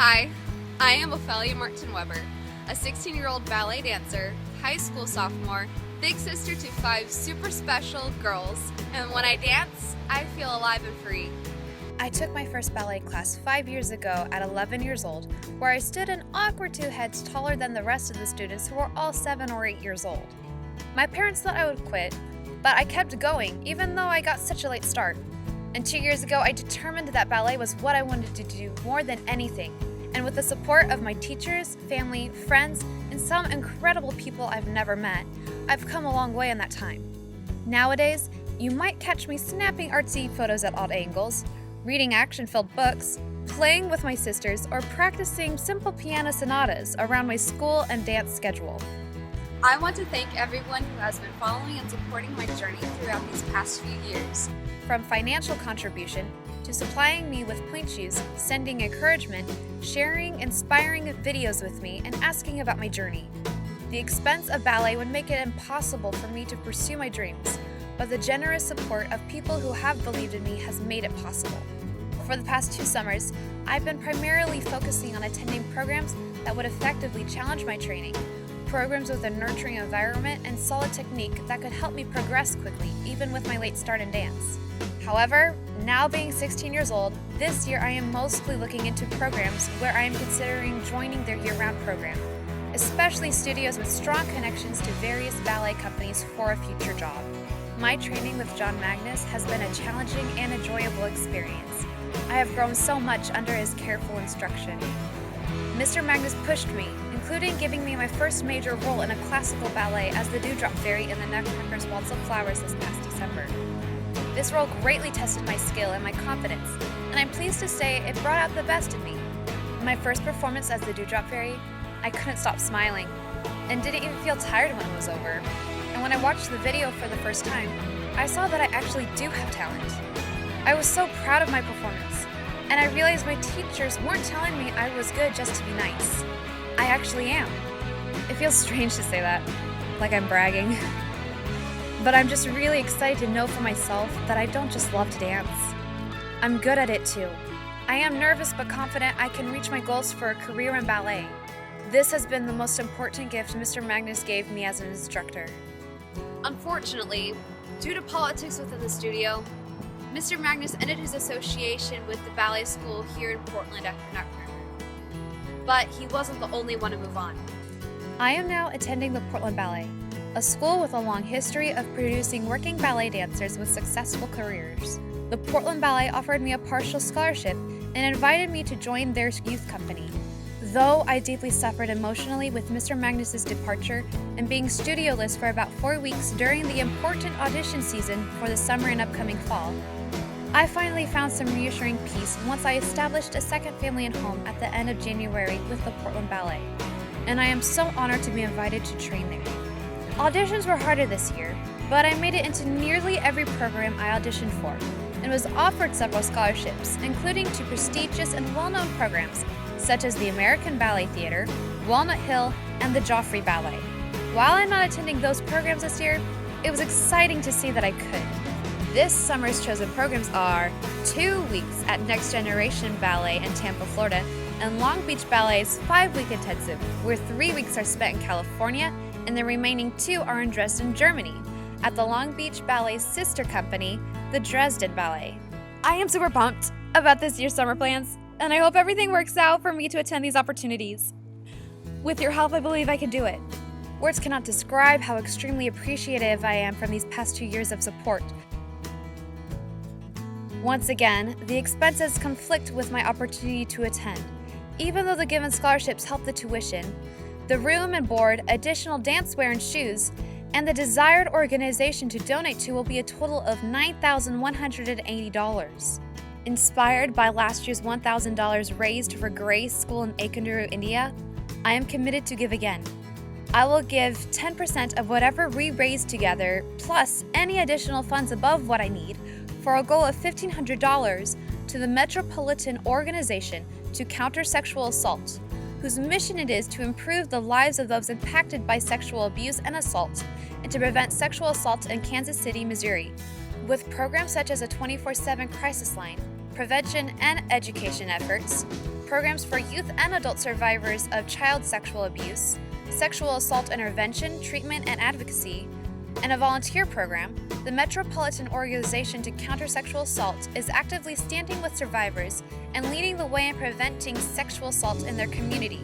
Hi, I am Ophélia Martin-Weber, a 16-year-old ballet dancer, high school sophomore, big sister to 5 super special girls, and when I dance, I feel alive and free. I took my first ballet class 5 years ago at 11 years old, where I stood an awkward 2 heads taller than the rest of the students who were all 7 or 8 years old. My parents thought I would quit, but I kept going even though I got such a late start. And 2 years ago, I determined that ballet was what I wanted to do more than anything. And with the support of my teachers, family, friends, and some incredible people I've never met, I've come a long way in that time. Nowadays, you might catch me snapping artsy photos at odd angles, reading action-filled books, playing with my sisters, or practicing simple piano sonatas around my school and dance schedule. I want to thank everyone who has been following and supporting my journey throughout these past few years. From financial contribution to supplying me with point shoes, sending encouragement, sharing inspiring videos with me, and asking about my journey. The expense of ballet would make it impossible for me to pursue my dreams, but the generous support of people who have believed in me has made it possible. For the past 2 summers, I've been primarily focusing on attending programs that would effectively challenge my training, programs with a nurturing environment and solid technique that could help me progress quickly, even with my late start in dance. However, now being 16 years old, this year I am mostly looking into programs where I am considering joining their year-round program, especially studios with strong connections to various ballet companies for a future job. My training with John Magnus has been a challenging and enjoyable experience. I have grown so much under his careful instruction. Mr. Magnus pushed me, including giving me my first major role in a classical ballet as the Dewdrop Fairy in the Nutcracker's Waltz of Flowers this past December. This role greatly tested my skill and my confidence, and I'm pleased to say it brought out the best in me. In my first performance as the Dewdrop Fairy, I couldn't stop smiling, and didn't even feel tired when it was over. And when I watched the video for the first time, I saw that I actually do have talent. I was so proud of my performance, and I realized my teachers weren't telling me I was good just to be nice. I actually am. It feels strange to say that, like I'm bragging. But I'm just really excited to know for myself that I don't just love to dance. I'm good at it too. I am nervous but confident I can reach my goals for a career in ballet. This has been the most important gift Mr. Magnus gave me as an instructor. Unfortunately, due to politics within the studio, Mr. Magnus ended his association with the ballet school here in Portland after Nutcracker. But he wasn't the only one to move on. I am now attending the Portland Ballet, a school with a long history of producing working ballet dancers with successful careers. The Portland Ballet offered me a partial scholarship and invited me to join their youth company. Though I deeply suffered emotionally with Mr. Magnus's departure and being studioless for about 4 weeks during the important audition season for the summer and upcoming fall, I finally found some reassuring peace once I established a second family and home at the end of January with the Portland Ballet, and I am so honored to be invited to train there. Auditions were harder this year, but I made it into nearly every program I auditioned for, and was offered several scholarships, including to prestigious and well-known programs such as the American Ballet Theater, Walnut Hill, and the Joffrey Ballet. While I'm not attending those programs this year, it was exciting to see that I could. This summer's chosen programs are 2 weeks at Next Generation Ballet in Tampa, Florida, and Long Beach Ballet's 5-week intensive, where 3 weeks are spent in California, and the remaining 2 are in Dresden, Germany, at the Long Beach Ballet's sister company, the Dresden Ballet. I am super pumped about this year's summer plans, and I hope everything works out for me to attend these opportunities. With your help, I believe I can do it. Words cannot describe how extremely appreciative I am from these past 2 years of support. Once again, the expenses conflict with my opportunity to attend. Even though the given scholarships help the tuition, the room and board, additional dancewear and shoes, and the desired organization to donate to will be a total of $9,180. Inspired by last year's $1,000 raised for Grace School in Ekanduru, India, I am committed to give again. I will give 10% of whatever we raise together, plus any additional funds above what I need, for a goal of $1,500 to the Metropolitan Organization to Counter Sexual Assault, whose mission it is to improve the lives of those impacted by sexual abuse and assault, and to prevent sexual assault in Kansas City, Missouri, with programs such as a 24/7 crisis line, prevention and education efforts, programs for youth and adult survivors of child sexual abuse, sexual assault intervention, treatment, and advocacy, and a volunteer program, the Metropolitan Organization to Counter Sexual Assault is actively standing with survivors and leading the way in preventing sexual assault in their community.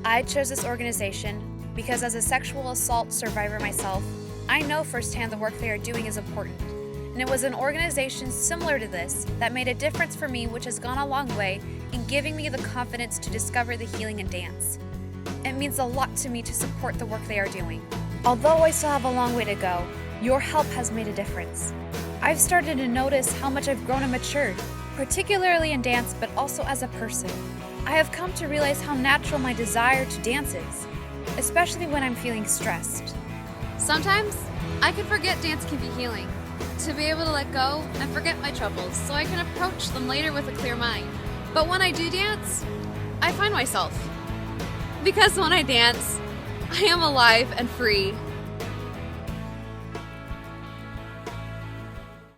I chose this organization because as a sexual assault survivor myself, I know firsthand the work they are doing is important. And it was an organization similar to this that made a difference for me, which has gone a long way in giving me the confidence to discover the healing in dance. It means a lot to me to support the work they are doing. Although I still have a long way to go, your help has made a difference. I've started to notice how much I've grown and matured, particularly in dance, but also as a person. I have come to realize how natural my desire to dance is, especially when I'm feeling stressed. Sometimes I can forget dance can be healing, to be able to let go and forget my troubles so I can approach them later with a clear mind. But when I do dance, I find myself. Because when I dance, I am alive and free.